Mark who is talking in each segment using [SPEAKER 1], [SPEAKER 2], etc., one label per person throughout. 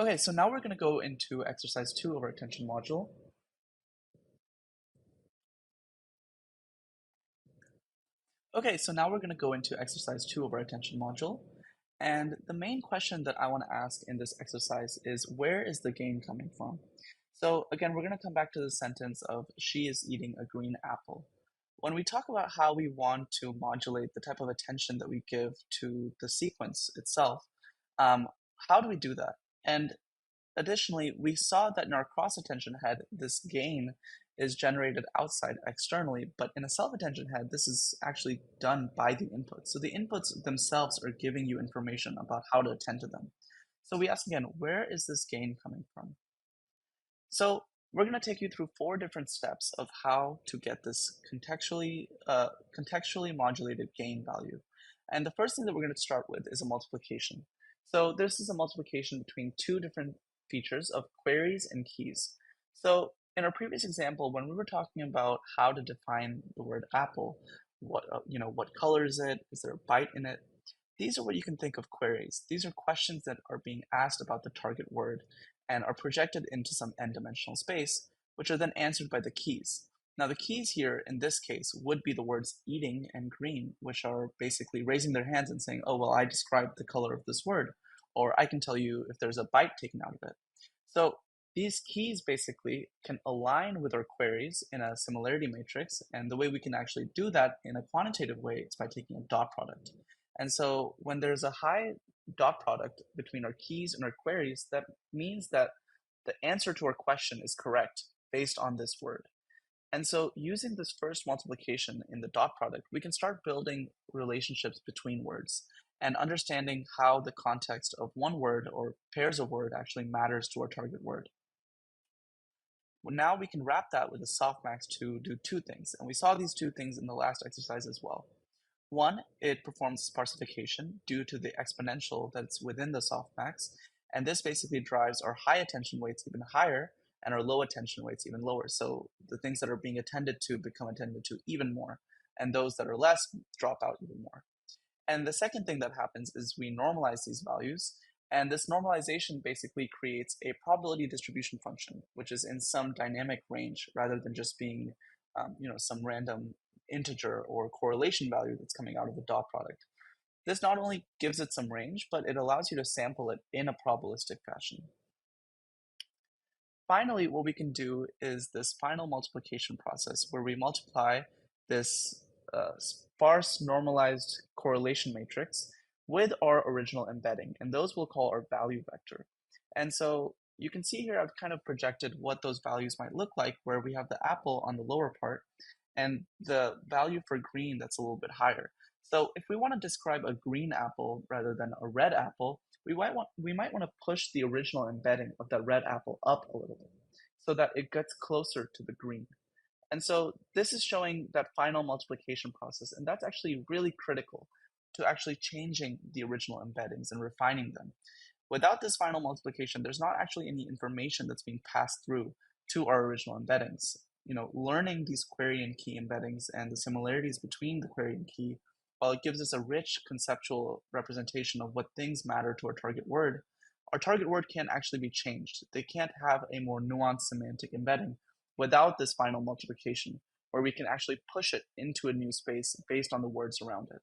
[SPEAKER 1] Okay, so now we're going to go into exercise 2 of our attention module. Okay, so now we're going to go into exercise 2 of our attention module. And the main question that I want to ask in this exercise is, where is the gain coming from? So again, we're going to come back to the sentence of she is eating a green apple. When we talk about how we want to modulate the type of attention that we give to the sequence itself, um, how do we do that? And additionally, we saw that in our cross-attention head, this gain is generated outside externally, but in a self-attention head, this is actually done by the inputs. So the inputs themselves are giving you information about how to attend to them. So we ask again, where is this gain coming from? So we're going to take you through 4 different steps of how to get this contextually modulated gain value. And the first thing that we're going to start with is a multiplication. So this is a multiplication between 2 different features of queries and keys. So in our previous example, when we were talking about how to define the word apple, what color is it? Is there a bite in it? These are what you can think of queries. These are questions that are being asked about the target word and are projected into some n-dimensional space, which are then answered by the keys. Now, the keys here in this case would be the words eating and green, which are basically raising their hands and saying, oh, well, I described the color of this word, or I can tell you if there's a bite taken out of it. So these keys basically can align with our queries in a similarity matrix, and the way we can actually do that in a quantitative way is by taking a dot product. And so when there's a high dot product between our keys and our queries, that means that the answer to our question is correct based on this word. And so using this first multiplication in the dot product, we can start building relationships between words and understanding how the context of one word or pairs of word actually matters to our target word. Well, now we can wrap that with a softmax to do 2 things, and we saw these 2 things in the last exercise as well. One, it performs sparsification due to the exponential that's within the softmax, and this basically drives our high attention weights even higher and our low attention weights even lower. So the things that are being attended to become attended to even more, and those that are less drop out even more. And the second thing that happens is we normalize these values, and this normalization basically creates a probability distribution function, which is in some dynamic range rather than just being, some random integer or correlation value that's coming out of the dot product. This not only gives it some range, but it allows you to sample it in a probabilistic fashion. Finally, what we can do is this final multiplication process where we multiply this sparse normalized correlation matrix with our original embedding, and those we'll call our value vector. And so you can see here I've kind of projected what those values might look like, where we have the apple on the lower part and the value for green that's a little bit higher. So if we want to describe a green apple rather than a red apple, we might want to push the original embedding of that red apple up a little bit so that it gets closer to the green. And so this is showing that final multiplication process, and that's actually really critical to actually changing the original embeddings and refining them. Without this final multiplication, there's not actually any information that's being passed through to our original embeddings. Learning these query and key embeddings and the similarities between the query and key, while it gives us a rich conceptual representation of what things matter to our target word can't actually be changed. They can't have a more nuanced semantic embedding without this final multiplication, where we can actually push it into a new space based on the words around it.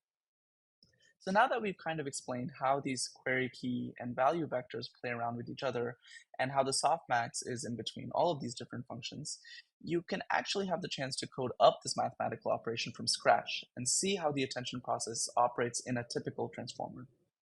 [SPEAKER 1] So now that we've kind of explained how these query key and value vectors play around with each other and how the softmax is in between all of these different functions, you can actually have the chance to code up this mathematical operation from scratch and see how the attention process operates in a typical transformer.